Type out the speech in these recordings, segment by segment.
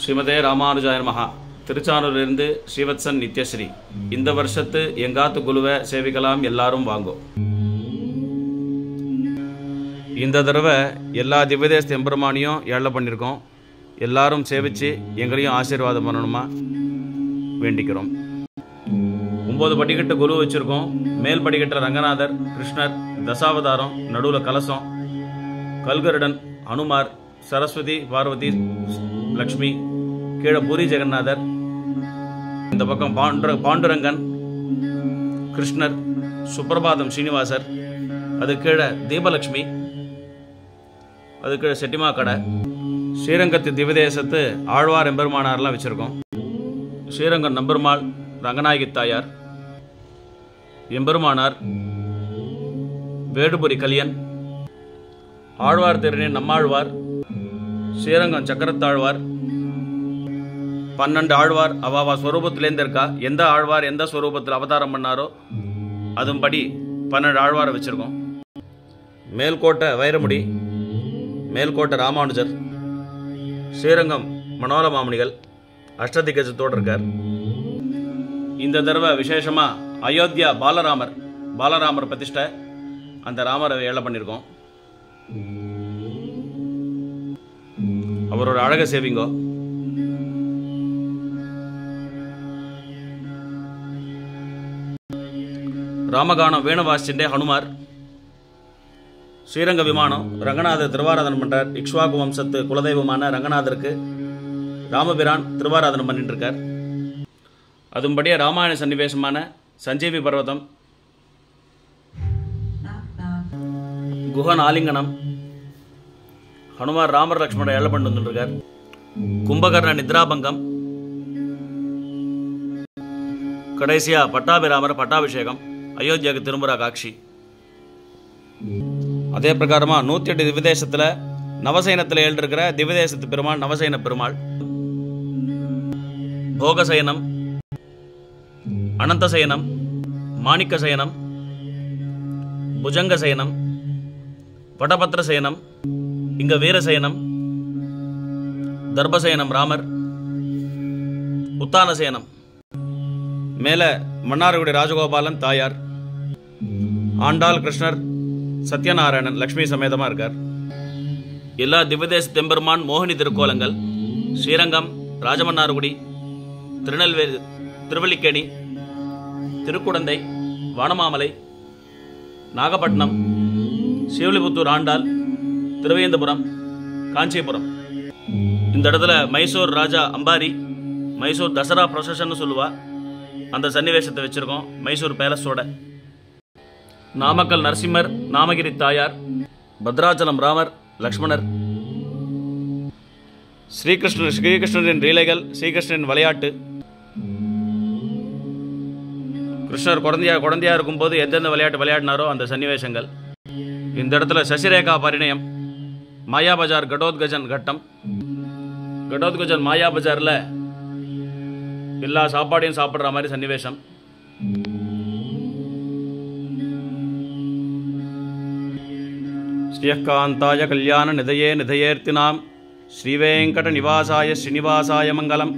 ஸ்ரீமதே ராமானுஜாய நமஹ. திருச்சானூரிலிருந்து ஸ்ரீவத்சன் நித்யஸ்ரீ. இந்த வருஷத்து எங்காத்து குழுவை சேவிக்கலாம், எல்லாரும் வாங்கோ. இந்த தடவை எல்லா திவ்யதேச எம்பெருமானியும் ஏழை பண்ணியிருக்கோம். எல்லாரும் சேவித்து எங்களையும் ஆசீர்வாதம் பண்ணணுமா வேண்டிக்கிறோம். 9 படிக்கட்டு குரு வச்சுருக்கோம். மேல் படிக்கட்டில் ரங்கநாதர், கிருஷ்ணர், தசாவதாரம், நடுவில் கலசம், கல்கருடன், ஹனுமார், சரஸ்வதி, பார்வதி, லக்ஷ்மி, கீழே பூரி ஜெகநாதர், இந்த பக்கம் பாண்டுரங்கன், கிருஷ்ணர், சுப்பிரபாதம் ஸ்ரீனிவாசர், அது கீழே தீபலக்ஷ்மி, அது கீழே செட்டிமா கடை. ஸ்ரீரங்கத்து திவ்யதேசத்து ஆழ்வார் எம்பெருமானார்லாம் வச்சுருக்கோம். ஸ்ரீரங்கம் நம்பெருமாள், ரங்கநாயகி தாயார், எம்பெருமானார், வேடுபுரி கலியன், ஆழ்வார் திருநீர் நம்மாழ்வார், ஸ்ரீரங்கம் சக்கரத்தாழ்வார், 12 ஆழ்வார் அவாவா ஸ்வரூபத்திலேருந்து இருக்கா. எந்த ஆழ்வார் எந்த ஸ்வரூபத்தில் அவதாரம் பண்ணாரோ அதுபடி 12 ஆழ்வாரை வச்சுருக்கோம். மேல்கோட்டை வைரமுடி, மேல்கோட்டை ராமானுஜர், ஸ்ரீரங்கம் மனோல மாமுனிகள் அஷ்டதிகஜத்தோடு இருக்கார். இந்த தடவை விசேஷமாக அயோத்தியா பாலராமர் பிரதிஷ்டை, அந்த ராமரை ஏழை பண்ணியிருக்கோம். அவரோட அழக சேவிங்கோ. ராமகானம் வேணுவாசிண்டே ஹனுமார், ஸ்ரீரங்க விமானம், ரங்கநாதர் திருவாராதனம் பண்றார். இக்ஷ்வாகு வம்சத்து குலதெய்வமான ரங்கநாதருக்கு ராமபிரான் திருவாராதனம் பண்ணிட்டு இருக்கார். அதுபடியே ராமாயண சன்னிவேசமான சஞ்சீவி பர்வதம், குஹன் ஆலிங்கனம், ஹனுமார் ராமர் லக்ஷ்மண ஏழை பண்ணி வந்துருக்கார். கும்பகர்ண நித்ராபங்கம், கடைசியா பட்டாபிராமர் பட்டாபிஷேகம், அயோத்தியாவுக்கு திரும்புறா காட்சி. அதே பிரகாரமா 108 திவ்யதேசத்துல நவசயனத்தில் எழுந்திருக்கிற திவ்யதேசத்து பெருமாள் நவசயன பெருமாள், போகசயனம், அனந்தசயனம், மாணிக்க சயனம், புஜங்க சயனம், வடபத்திர சயனம், இங்க வீரசயனம், தர்பசயனம் ராமர், உத்தானசயனம், மேல மன்னார்குடி ராஜகோபாலன் தாயார், ஆண்டாள் கிருஷ்ணர், சத்யநாராயணன் லக்ஷ்மி சமேதமா இருக்கார். எல்லா திவ்யதேச தெம்பெருமான் மோகினி திருக்கோலங்கள் ஸ்ரீரங்கம், ராஜமன்னார்குடி, திருநெல்வேலி, திருவல்லிக்கேணி, திருக்குடந்தை, வானமாமலை, நாகப்பட்டினம், சிவலிபுத்தூர் ஆண்டாள், திருவேந்தபுரம், காஞ்சிபுரம். இந்த இடத்துல மைசூர் ராஜா அம்பாரி, மைசூர் தசரா ப்ரொசஷன் சொல்லுவா, அந்த சன்னிவேசத்தை வச்சிருக்கோம். மைசூர் பேலஸோட நாமக்கல் நரசிம்மர், நாமகிரி தாயார், பத்ராச்சலம் ராமர் லக்ஷ்மணர், ஸ்ரீகிருஷ்ணரின் லீலைகள், ஸ்ரீகிருஷ்ணரின் விளையாட்டு, கிருஷ்ணர் குழந்தையா இருக்கும்போது எந்தெந்த விளையாட்டு விளையாடினாரோ அந்த சன்னிவேசங்கள். இந்த இடத்துல சசிரேகா பரிணயம், மாயாபஜார் கடோத்கஜன் கட்டம், கடோத்கஜன் மாயாபஜார்ல எல்லா சாப்பாடையும் சாப்பிட்ற மாதிரி சன்னிவேசம். ஸ்ரீயக்காந்தாய கல்யாண நிதயே நிதயேர்த்தினாம் ஸ்ரீவேங்கட நிவாசாய ஸ்ரீனிவாசாய மங்களம்.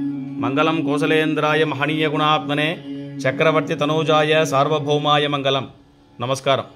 மங்களம் கோசலேந்திராய மகனீய குணாத்மனே சக்கரவர்த்தி தனூஜாய சார்வபௌமாய மங்களம். நமஸ்காரம்.